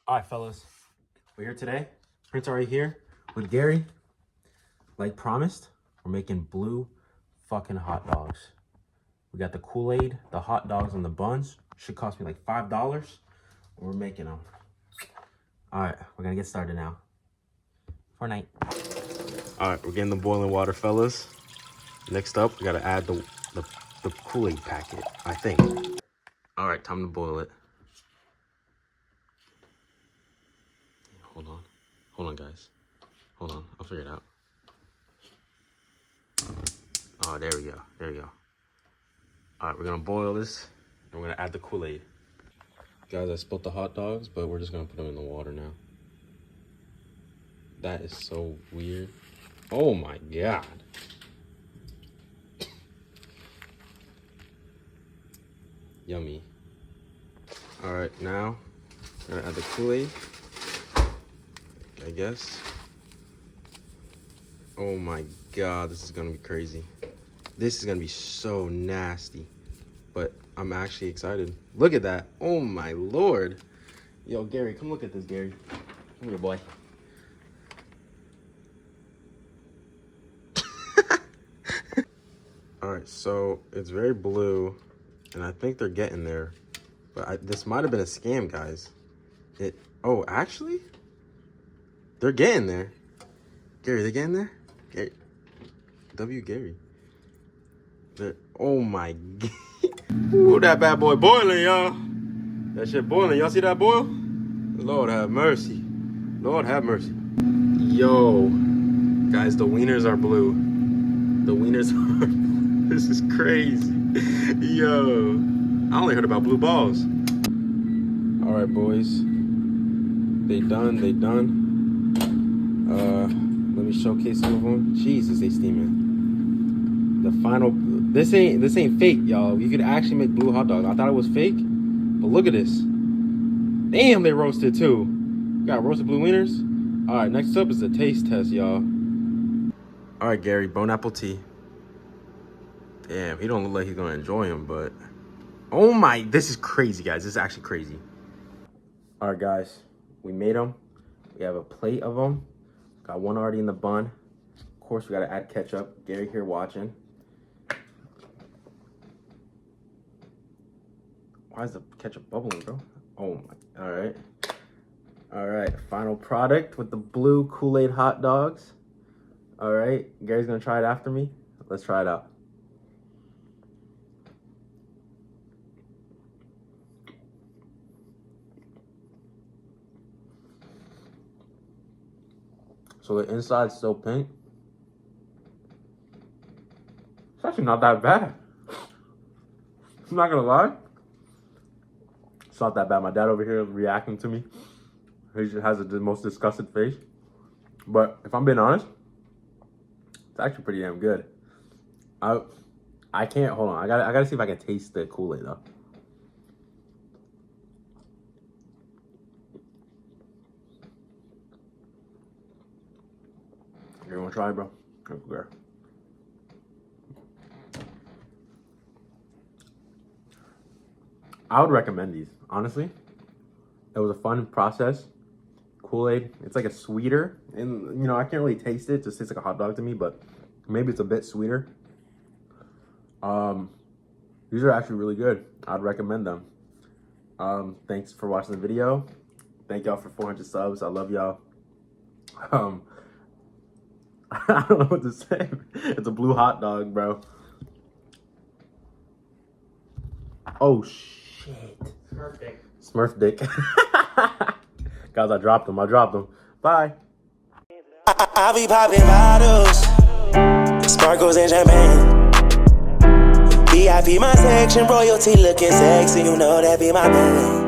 All right, fellas, we're here today. Prince Arii here with Gary. Like promised, we're making blue fucking hot dogs. We got the Kool-Aid, the hot dogs, and the buns. Should cost me like $5. We're making them. All right, we're gonna get started now. Fortnite. All right, we're getting the boiling water, fellas. Next up, we gotta add the Kool-Aid packet, I think. All right, time to boil it. Hold on, guys. Hold on, I'll figure it out. Oh, there we go, there we go. All right, we're gonna boil this, and we're gonna add the Kool-Aid. Guys, I spilled the hot dogs, but we're just gonna put them in the water now. That is so weird. Oh my God. Yummy. All right, now I'm gonna add the Kool-Aid, I guess. Oh my God, this is gonna be crazy. This is gonna be so nasty, but I'm actually excited. Look at that. Oh my Lord. Yo, Gary, come look at this, Gary. Come here, boy. All right, so it's very blue, and I think they're getting there, but this might have been a scam, guys. Oh, actually, they're getting there. Gary, they getting there? Gary, Gary. Oh my God. Ooh, that bad boy boiling, y'all. That shit boiling. Y'all see that boil? Lord have mercy. Lord have mercy. Yo, guys, the wieners are blue. The wieners are blue. This is crazy. Yo, I only heard about blue balls. All right, boys. They done. Let me showcase some of them. Jesus, they steaming. The final. This ain't fake, y'all. You could actually make blue hot dogs. I thought it was fake, but look at this. Damn, they roasted too. Got roasted blue wieners. All right, next up is the taste test, y'all. All right, Gary, bone apple tea. Damn, he don't look like he's gonna enjoy them, but oh my, this is crazy, guys. This is actually crazy. All right, guys, we made them. We have a plate of them. Got one already in the bun. Of course, we gotta add ketchup. Gary here watching. Why is the ketchup bubbling, bro? Oh my, all right, final product with the blue Kool-Aid hot dogs. All right, Gary's gonna try it after me. Let's try it out. So the inside's still pink. It's actually not that bad. I'm not gonna lie. It's not that bad. My dad over here reacting to me. He just has the most disgusted face. But if I'm being honest, it's actually pretty damn good. I can't, hold on. I gotta see if I can taste the Kool-Aid though. You wanna try it, bro? Okay. I would recommend these, honestly. It was a fun process. Kool-Aid, it's like a sweeter, and you know, I can't really taste it. It just tastes like a hot dog to me, but maybe it's a bit sweeter. These are actually really good. I'd recommend them. Thanks for watching the video. Thank y'all for 400 subs. I love y'all. I don't know what to say. It's a blue hot dog, bro. Oh shit. Smurf dick. Smurf dick. Guys, I dropped them. Bye. I be popping bottles, sparkles and champagne. VIP my section, royalty looking sexy, you know that be my name.